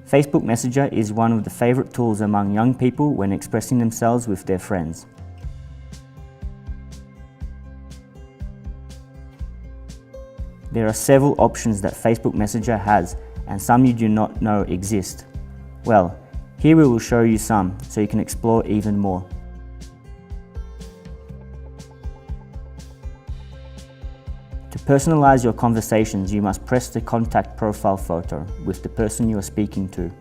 Facebook Messenger is one of the favorite tools among young people when expressing themselves with their friends. There are several options that Facebook Messenger has, and some you do not know exist. Well, here we will show you some, so you can explore even more. To personalize your conversations, you must press the contact profile photo with the person you are speaking to.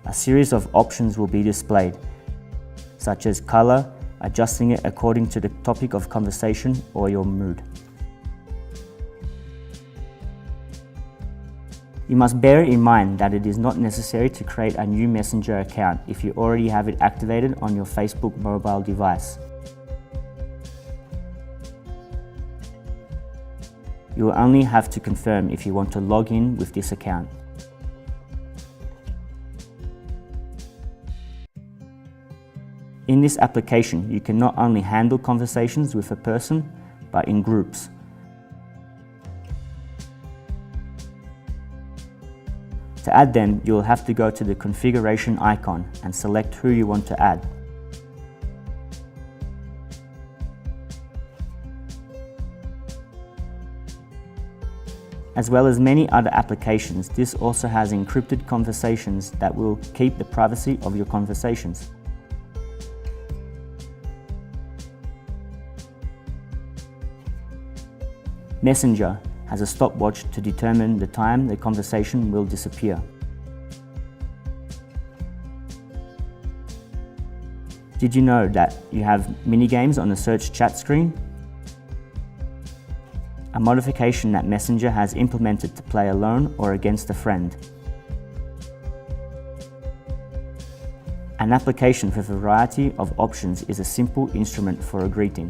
A series of options will be displayed, such as color, adjusting it according to the topic of conversation or your mood. You must bear in mind that it is not necessary to create a new Messenger account if you already have it activated on your Facebook mobile device. You will only have to confirm if you want to log in with this account. In this application, you can not only handle conversations with a person, but in groups. To add them, you will have to go to the configuration icon and select who you want to add. As well as many other applications, this also has encrypted conversations that will keep the privacy of your conversations. Messenger has a stopwatch to determine the time the conversation will disappear. Did you know that you have mini-games on the search chat screen? A modification that Messenger has implemented to play alone or against a friend. An application with a variety of options is a simple instrument for a greeting.